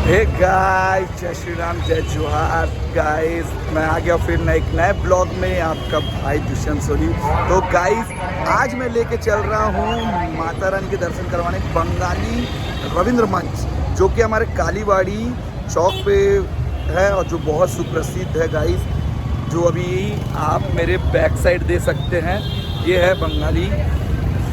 Hey guys, जय श्री राम, जय जोहार। गाइस मैं आ गया फिर एक नए ब्लॉग में, आपका भाई दुष्यंत सोनी। तो गाइस आज मैं लेके चल रहा हूँ माता रानी के दर्शन करवाने बंगाली रविंद्र मंच, जो कि हमारे कालीबाड़ी चौक पे है और जो बहुत सुप्रसिद्ध है गाइस। जो अभी आप मेरे बैक साइड दे सकते हैं, ये है बंगाली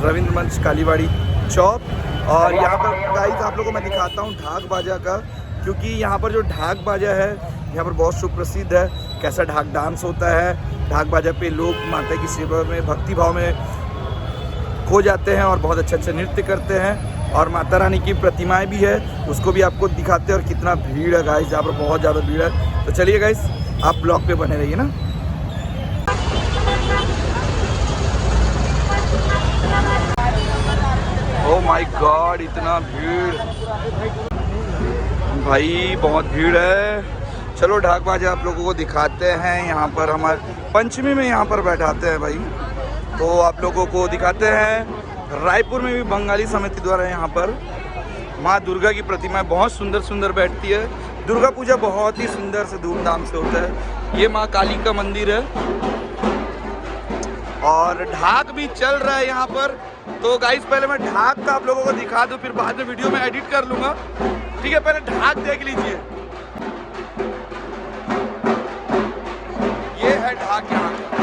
रविंद्र मंच कालीबाड़ी चौक। और यहाँ पर गाइस आप लोगों को मैं दिखाता हूँ ढाक बाजा का, क्योंकि यहाँ पर जो ढाक बाजा है यहाँ पर बहुत सुप्रसिद्ध है। कैसा ढाक डांस होता है, ढाक बाजा पे लोग माता की सेवा में भक्ति भाव में खो जाते हैं और बहुत अच्छा अच्छा नृत्य करते हैं। और माता रानी की प्रतिमाएं भी है, उसको भी आपको दिखाते हैं। और कितना भीड़ है गाइस, यहाँ पर बहुत ज़्यादा भीड़ है। तो चलिए गाइस, आप ब्लॉग पे बने रहिए ना। ओह माय गॉड, इतना भीड़ भाई, बहुत भीड़ है। चलो ढाक बाजा आप लोगों को दिखाते हैं। यहाँ पर हमारे पंचमी में यहाँ पर बैठाते हैं भाई, तो आप लोगों को दिखाते हैं। रायपुर में भी बंगाली समिति द्वारा यहाँ पर माँ दुर्गा की प्रतिमाएं बहुत सुंदर सुंदर बैठती है। दुर्गा पूजा बहुत ही सुंदर से धूमधाम से होता है। ये माँ काली का मंदिर है और ढाक भी चल रहा है यहाँ पर। तो गाइस पहले मैं ढाक का आप लोगों को दिखा दूँ, फिर बाद में वीडियो में एडिट कर लूँगा, ठीक है। पहले ढाक देख लीजिए, ये है ढाक यहाँ का।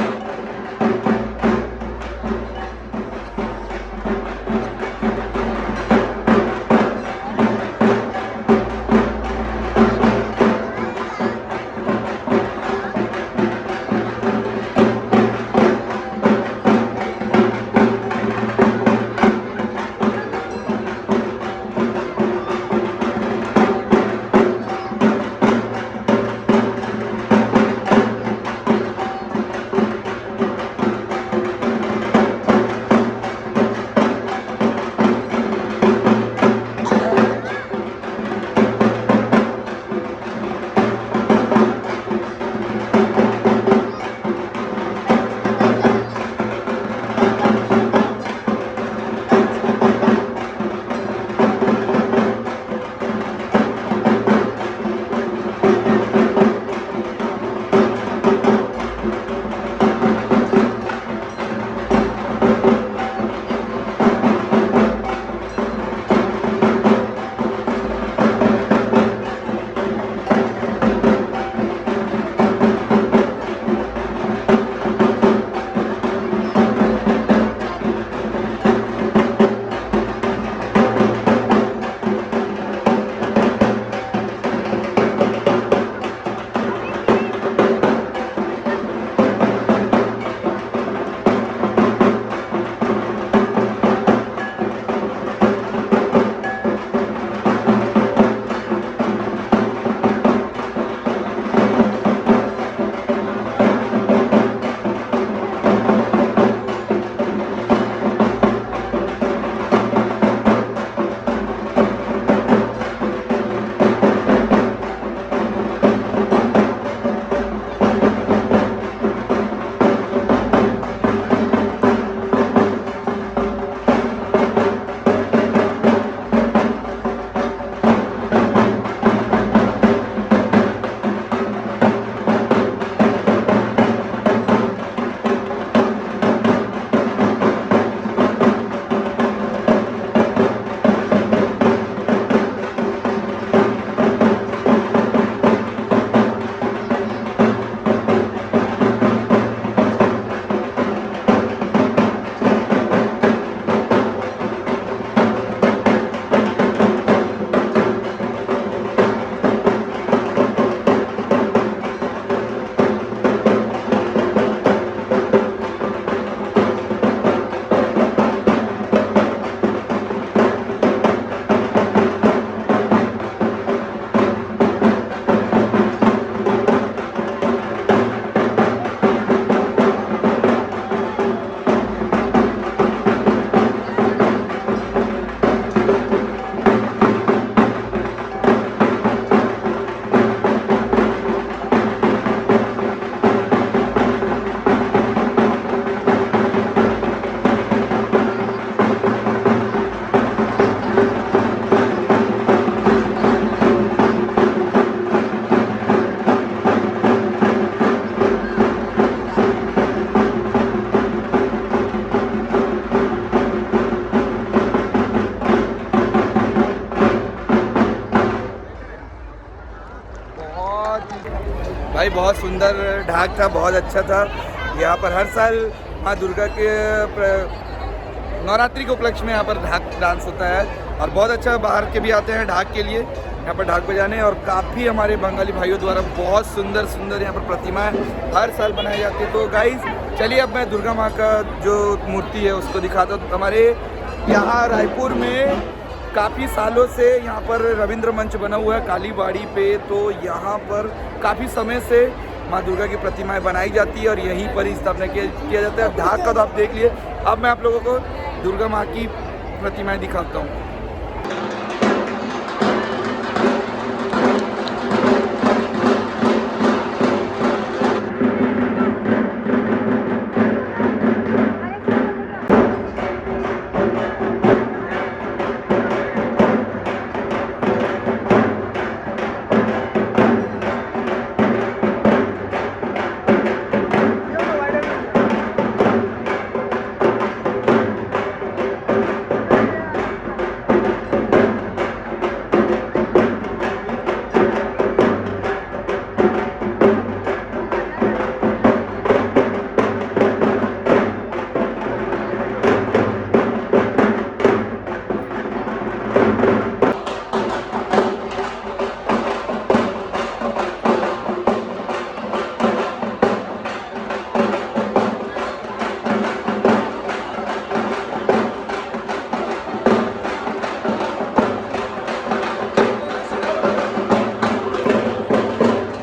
भाई बहुत सुंदर ढाक था, बहुत अच्छा था। यहाँ पर हर साल माँ दुर्गा के नवरात्रि के उपलक्ष्य में यहाँ पर ढाक डांस होता है और बहुत अच्छा, बाहर के भी आते हैं ढाक के लिए यहाँ पर ढाक बजाने। और काफ़ी हमारे बंगाली भाइयों द्वारा बहुत सुंदर सुंदर यहाँ पर प्रतिमाएं हर साल बनाई जाती है। तो गाइस चलिए अब मैं दुर्गा माँ का जो मूर्ति है उसको दिखाता हूँ। हमारे यहाँ रायपुर में काफ़ी सालों से यहाँ पर रविंद्र मंच बना हुआ है कालीबाड़ी पे, तो यहाँ पर काफ़ी समय से माँ दुर्गा की प्रतिमाएं बनाई जाती है और यहीं पर ही स्थापना किया जाता है। ढाक का तो आप देख लिए, अब मैं आप लोगों को दुर्गा माँ की प्रतिमाएं दिखाता हूँ।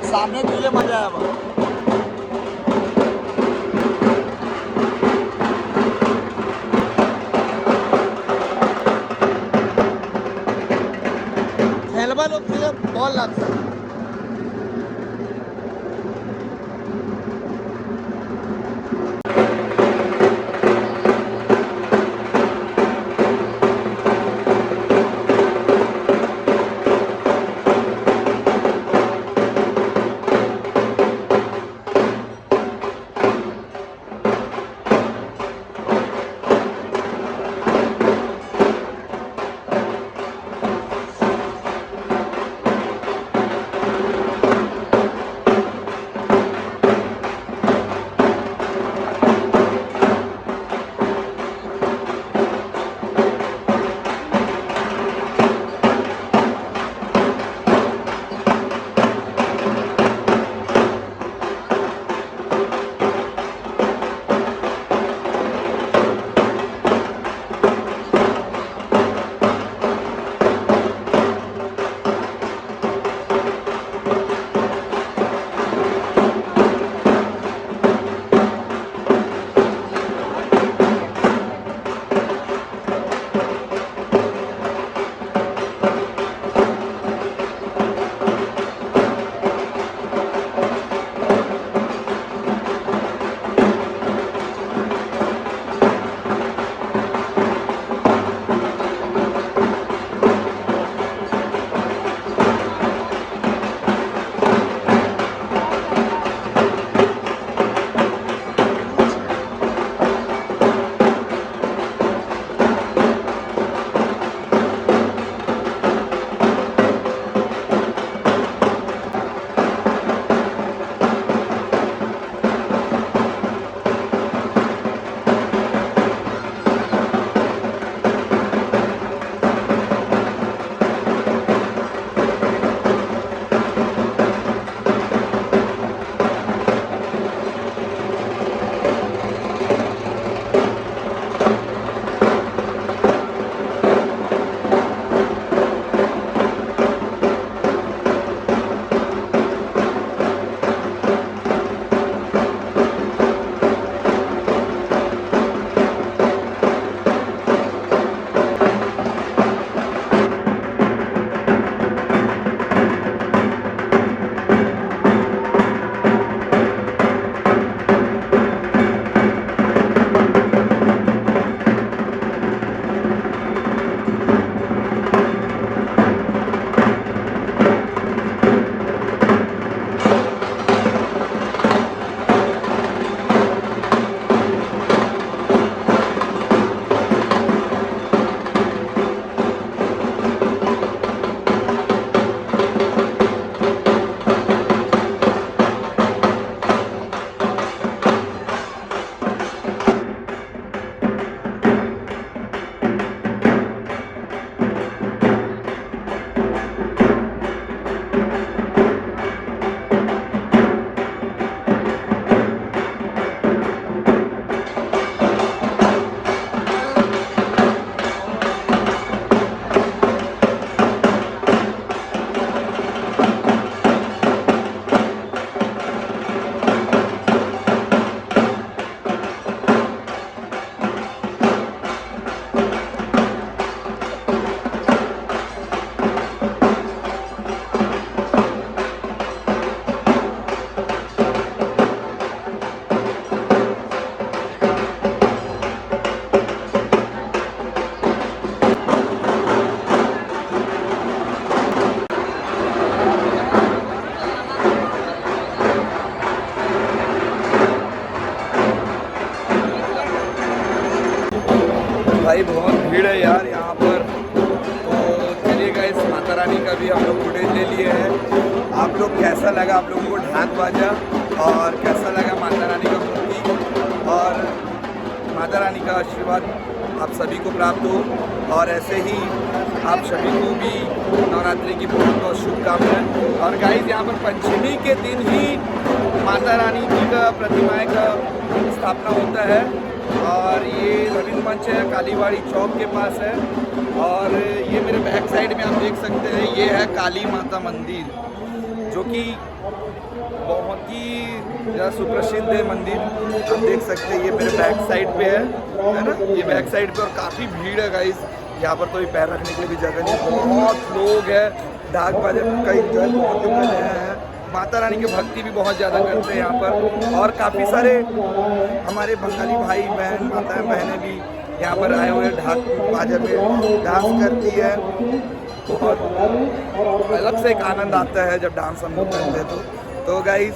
सामने झूले मजा आया बा। खेलबा लोग बॉल लगता है। माता रानी का भी हम लोग फुटेज ले लिए हैं। आप लोग कैसा लगा आप लोगों को ढाक बाजा, और कैसा लगा माता रानी का मूर्ति, और माता रानी का आशीर्वाद आप सभी को प्राप्त हो, और ऐसे ही आप सभी को भी नवरात्रि की बहुत बहुत शुभकामनाएं। और गाइस यहाँ पर पंचमी के दिन ही माता रानी जी का प्रतिमाएं का स्थापना होता है, और ये रविंद्र मंच है, कालीबाड़ी चौक के पास है। और ये मेरे बैक साइड में आप देख सकते हैं, ये है काली माता मंदिर, जो कि बहुत ही सुप्रसिद्ध है मंदिर। आप देख सकते हैं ये मेरे बैक साइड पे है ना, ये बैक साइड पे, और काफ़ी भीड़ है गाइस। यहाँ पर तो ये पैर रखने के लिए भी जगह नहीं, बहुत लोग हैं। ढाक बाजे कई जगह बहुत लोग हैं, माता रानी की भक्ति भी बहुत ज़्यादा करते हैं यहाँ पर। और काफ़ी सारे हमारे बंगाली भाई बहन माताएं बहनें भी यहाँ पर आए हुए ढाक बाजे में डांस करती है। बहुत अलग से एक आनंद आता है जब डांस हम लोग करते हैं। तो गाइस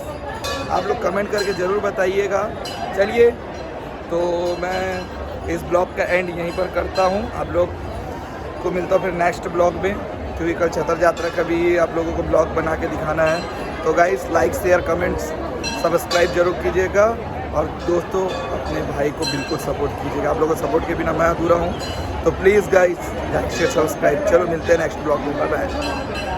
आप लोग कमेंट करके ज़रूर बताइएगा। चलिए तो मैं इस ब्लॉग का एंड यहीं पर करता हूँ। आप लोग को मिलता हूँ फिर नेक्स्ट ब्लॉग में, क्योंकि कल छतर यात्रा का भी आप लोगों को ब्लॉग बना के दिखाना है। तो guys like share comments subscribe जरूर कीजिएगा, और दोस्तों अपने भाई को बिल्कुल सपोर्ट कीजिएगा। आप लोगों को सपोर्ट के बिना मैं अधूरा हूँ। तो please guys like share subscribe. चलो मिलते हैं नेक्स्ट ब्लॉग में, बाय बाय।